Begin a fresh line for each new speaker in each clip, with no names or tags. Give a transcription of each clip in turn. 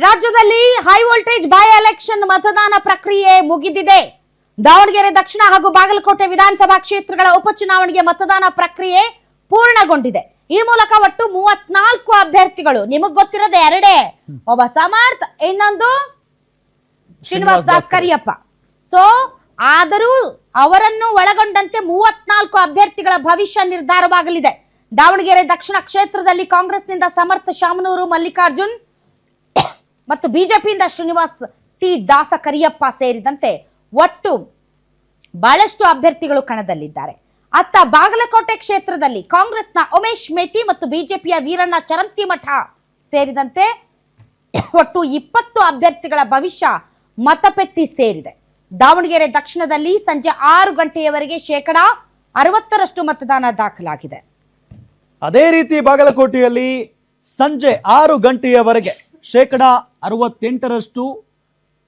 ರಾಜ್ಯದಲ್ಲಿ high voltage by election ಮತದಾನ ಪ್ರಕ್ರಿಯೆ ಮುಗಿದಿದೆ. ದಾವಣಗೆರೆ ದಕ್ಷಿಣ ಹಾಗೂ ಬಾಗಲಕೋಟೆ ವಿಧಾನಸಭಾ ಕ್ಷೇತ್ರಗಳ ಉಪಚುನಾವಣೆಗೆ ಮತದಾನ ಪ್ರಕ್ರಿಯೆ ಪೂರ್ಣಗೊಂಡಿದೆ. ಈ ಮೂಲಕ ಒಟ್ಟು 34 ಅಭ್ಯರ್ಥಿಗಳು, ನಿಮಗೆ ಗೊತ್ತಿರೋದು ಎರಡೇ, ಒಬ್ಬ ಸಮರ್ಥ, ಇನ್ನೊಂದು ಶ್ರೀನಿವಾಸ್ ದಾಸ್ ಕರಿಯಪ್ಪ. ಸೊ ಆದರೂ ಅವರನ್ನು ಒಳಗೊಂಡಂತೆ 34 ಅಭ್ಯರ್ಥಿಗಳ ಭವಿಷ್ಯ ನಿರ್ಧಾರವಾಗಲಿದೆ. ದಾವಣಗೆರೆ ದಕ್ಷಿಣ ಕ್ಷೇತ್ರದಲ್ಲಿ ಕಾಂಗ್ರೆಸ್ನಿಂದ ಸಮರ್ಥ ಶಾಮನೂರು ಮಲ್ಲಿಕಾರ್ಜುನ್ ಮತ್ತು ಬಿಜೆಪಿಯಿಂದ ಶ್ರೀನಿವಾಸ್ ಟಿ ದಾಸ ಕರಿಯಪ್ಪ ಸೇರಿದಂತೆ ಒಟ್ಟು ಬಹಳಷ್ಟು ಅಭ್ಯರ್ಥಿಗಳು ಕಣದಲ್ಲಿದ್ದಾರೆ. ಅತ್ತ ಬಾಗಲಕೋಟೆ ಕ್ಷೇತ್ರದಲ್ಲಿ ಕಾಂಗ್ರೆಸ್ನ ಉಮೇಶ್ ಮೇಟಿ ಮತ್ತು ಬಿಜೆಪಿಯ ವೀರಣ್ಣ ಚರಂತಿಮಠ ಸೇರಿದಂತೆ ಒಟ್ಟು 20 ಅಭ್ಯರ್ಥಿಗಳ ಭವಿಷ್ಯ ಮತಪೆಟ್ಟಿ ಸೇರಿದೆ. ದಾವಣಗೆರೆ ದಕ್ಷಿಣದಲ್ಲಿ ಸಂಜೆ 6 ಗಂಟೆಯವರೆಗೆ 60% ಮತದಾನ ದಾಖಲಾಗಿದೆ.
ಅದೇ ರೀತಿ ಬಾಗಲಕೋಟೆಯಲ್ಲಿ ಸಂಜೆ 6 ಗಂಟೆಯವರೆಗೆ 68%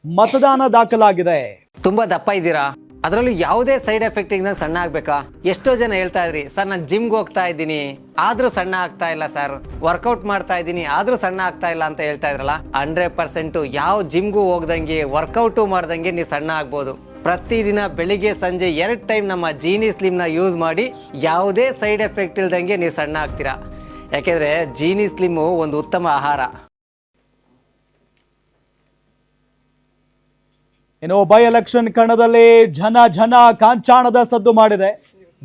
ಮತದಾನ ದಾಖಲಾಗಿದೆ.
ತುಂಬಾ ದಪ್ಪ ಇದ್ದೀರಾ, ಅದರಲ್ಲೂ ಯಾವುದೇ ಸೈಡ್ ಎಫೆಕ್ಟ್ ಇಂದ ಸಣ್ಣ ಆಗ್ಬೇಕಾ? ಎಷ್ಟೋ ಜನ ಹೇಳ್ತಾ ಇದ್ರಿ, ಸರ್ ನಾನು ಜಿಮ್ಗೆ ಹೋಗ್ತಾ ಇದ್ದೀನಿ ಆದ್ರೂ ಸಣ್ಣ ಆಗ್ತಾ ಇಲ್ಲ ಸರ್, ವರ್ಕೌಟ್ ಮಾಡ್ತಾ ಇದ್ದೀನಿ ಆದ್ರೂ ಸಣ್ಣ ಆಗ್ತಾ ಇಲ್ಲ ಅಂತ ಹೇಳ್ತಾ ಇದ್ರಲ್ಲ. 100% ಯಾವ ಜಿಮ್ಗೂ ಹೋಗ್ದಂಗೆ ವರ್ಕೌಟು ಮಾಡ್ದಂಗೆ ನೀವು ಸಣ್ಣ ಆಗ್ಬೋದು. ಪ್ರತಿದಿನ ಬೆಳಿಗ್ಗೆ ಸಂಜೆ 2 ಟೈಮ್ ನಮ್ಮ ಜೀನಿ ಸ್ಲಿಮ್ನ ಯೂಸ್ ಮಾಡಿ ಯಾವುದೇ ಸೈಡ್ ಎಫೆಕ್ಟ್ ಇಲ್ದಂಗೆ ನೀವು ಸಣ್ಣ ಆಗ್ತೀರಾ. ಯಾಕೆಂದ್ರೆ ಜೀನಿ ಸ್ಲಿಮ್ಮು ಒಂದು ಉತ್ತಮ ಆಹಾರ.
ಇನ್ನು ಬೈ ಎಲೆಕ್ಷನ್ ಕಣದಲ್ಲಿ ಜನ ಕಾಂಚಾಣದ ಸದ್ದು ಮಾಡಿದೆ.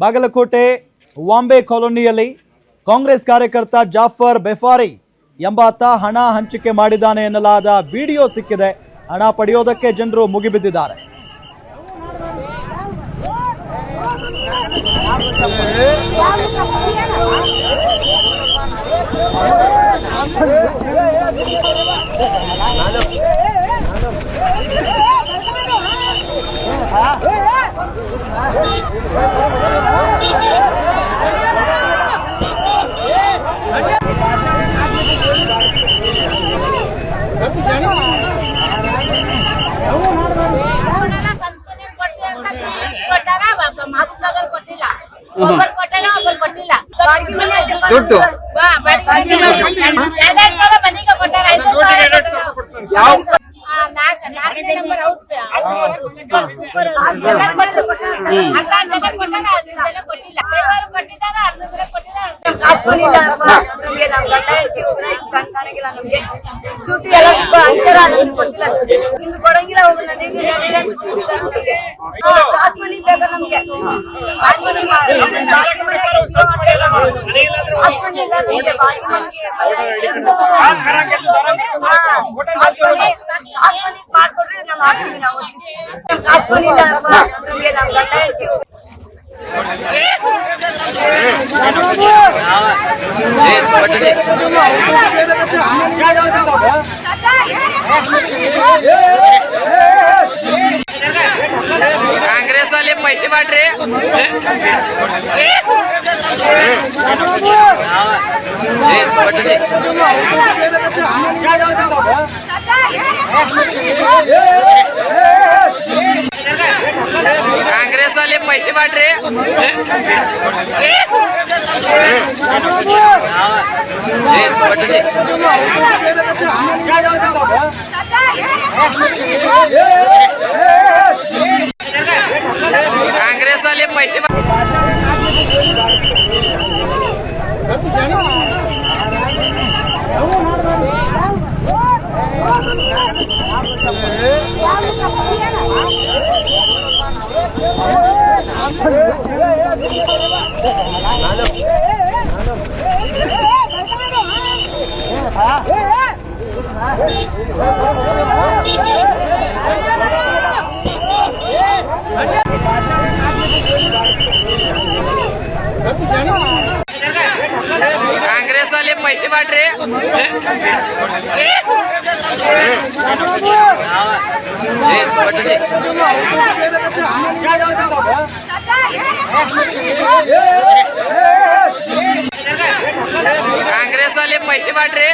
ಬಾಗಲಕೋಟೆ ವಾಂಬೆ ಕಾಲೋನಿಯಲ್ಲಿ ಕಾಂಗ್ರೆಸ್ ಕಾರ್ಯಕರ್ತ ಜಾಫರ್ ಬೆಫಾರಿ ಎಂಬಾತ ಹಣ ಹಂಚಿಕೆ ಮಾಡಿದ್ದಾನೆ ಎನ್ನಲಾದ ವಿಡಿಯೋ ಸಿಕ್ಕಿದೆ. ಹಣ ಪಡೆಯೋದಕ್ಕೆ ಜನರು ಮುಗಿಬಿದ್ದಿದ್ದಾರೆ.
ದುಡ್ಡು ದುಡ್ಡು ಎಲ್ಲ ಅಂಚಾರ ಕೊಟ್ಟಿಲ್ಲ, ನಿಮ್ಗೆ ಕೊಡಂಗಿಲ್ಲ. ಹೋಗಿ ನಮಗೆ ಕಾಸು ಮನಿ ಬೇಕಾ? ನಮ್ಗೆ ಕಾಸು ಮನಿ ಮಾಡ್ಕೊಡ್ರಿ, ನಾವು ಹಾಕ್ತೀವಿ. ನಾವು ಕಾಸು ಮನಿ ಇಲ್ಲ ನಮ್ಗೆ, ನಮ್ ಗಂಡ ಹೇಳ್ತೀವಿ.
ಕಾಂಗ್ರೆಸ್ ಅಲ್ಲಿ पैसे ಮಾಡ್ರಿ. ಕಾಂಗ್ರೆಸ್ ಅಲ್ಲಿ पैसे ಮಾಡ್ರಿ. ಕಾಂಗ್ರೆಸ್ ಅಲ್ಲಿ पैसे ಕಾಂಗ್ರೆಸ್ ಅಲ್ಲಿ पैसे ಮಾಡ್ರಿ. ಕಾಂಗ್ರೆಸ್ ಅಲ್ಲಿ पैसे ಮಾಡ್ರಿ.